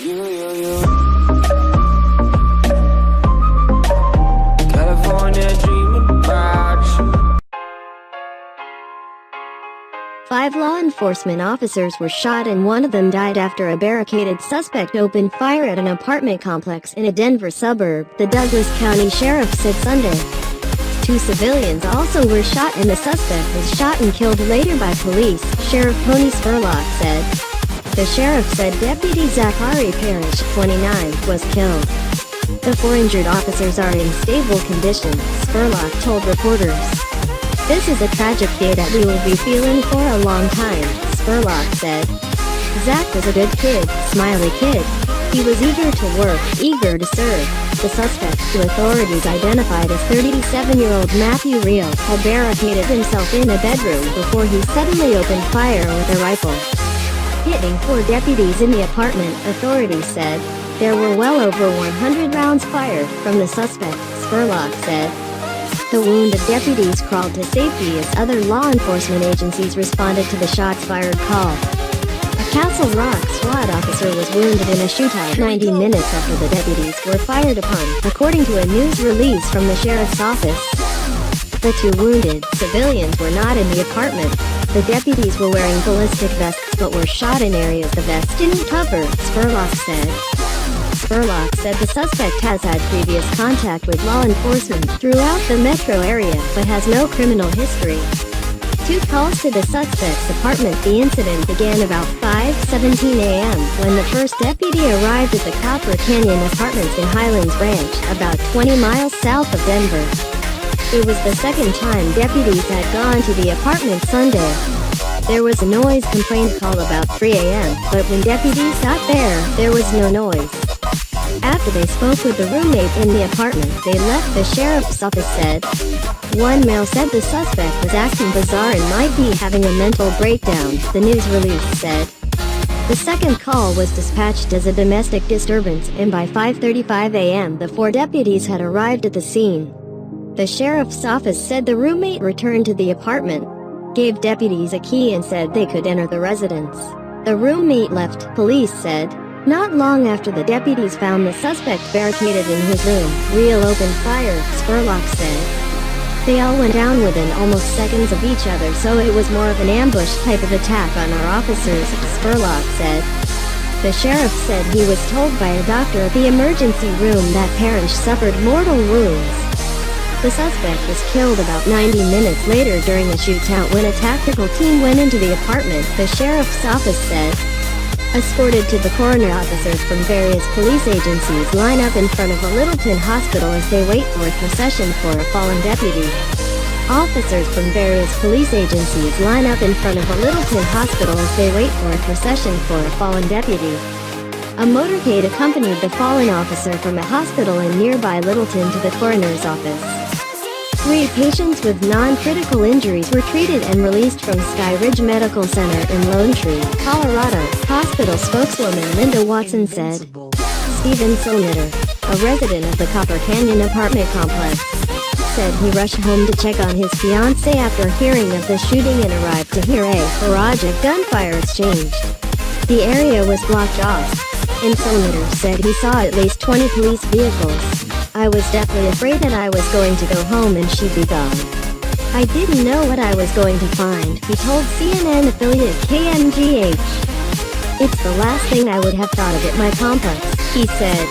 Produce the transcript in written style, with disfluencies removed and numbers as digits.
California dreaming about you. 5 law enforcement officers were shot and one of them died after a barricaded suspect opened fire at an apartment complex in a Denver suburb, the Douglas County Sheriff said Sunday. 2 civilians also were shot and the suspect was shot and killed later by police, Sheriff Tony Spurlock said. The sheriff said Deputy Zachary Parrish, 29, was killed. The 4 injured officers are in stable condition, Spurlock told reporters. This is a tragic day that we will be feeling for a long time, Spurlock said. Zach was a good kid, smiley kid. He was eager to work, eager to serve. The suspect, who authorities identified as 37-year-old Matthew Reel, had barricaded himself in a bedroom before he suddenly opened fire with a rifle, hitting 4 deputies in the apartment, authorities said. There were well over 100 rounds fired from the suspect, Spurlock said. The wounded deputies crawled to safety as other law enforcement agencies responded to the shots fired call. A Castle Rock SWAT officer was wounded in a shootout 90 minutes after the deputies were fired upon, according to a news release from the sheriff's office. The 2 wounded civilians were not in the apartment. The deputies were wearing ballistic vests but were shot in areas the vests didn't cover, Spurlock said. Spurlock said the suspect has had previous contact with law enforcement throughout the metro area but has no criminal history. 2 calls to the suspect's apartment. The incident began about 5:17 a.m. when the first deputy arrived at the Copper Canyon Apartments in Highlands Ranch, about 20 miles south of Denver. It was the second time deputies had gone to the apartment Sunday. There was a noise complaint call about 3 a.m., but when deputies got there was no noise. After they spoke with the roommate in the apartment, they left, the sheriff's office said. One male said the suspect was acting bizarre and might be having a mental breakdown, the news release said. The second call was dispatched as a domestic disturbance, and by 5:35 a.m. the 4 deputies had arrived at the scene. The sheriff's office said the roommate returned to the apartment, gave deputies a key and said they could enter the residence. The roommate left, police said. Not long after the deputies found the suspect barricaded in his room, Reel opened fire, Spurlock said. They all went down within almost seconds of each other, so it was more of an ambush type of attack on our officers, Spurlock said. The sheriff said he was told by a doctor at the emergency room that Parrish suffered mortal wounds. The suspect was killed about 90 minutes later during a shootout when a tactical team went into the apartment, the sheriff's office said. Escorted to the coroner, officers from various police agencies line up in front of a Littleton hospital as they wait for a procession for a fallen deputy. Officers from various police agencies line up in front of a Littleton hospital as they wait for a procession for a fallen deputy. A motorcade accompanied the fallen officer from a hospital in nearby Littleton to the coroner's office. 3 patients with non-critical injuries were treated and released from Sky Ridge Medical Center in Lone Tree, Colorado, hospital spokeswoman Linda Watson said. Stephen Solnitter, a resident of the Copper Canyon apartment complex, said he rushed home to check on his fiancée after hearing of the shooting and arrived to hear a barrage of gunfire exchanged. The area was blocked off, and Solnitter said he saw at least 20 police vehicles. I was deathly afraid that I was going to go home and she'd be gone. I didn't know what I was going to find, he told CNN affiliate KMGH. It's the last thing I would have thought of at my complex, he said.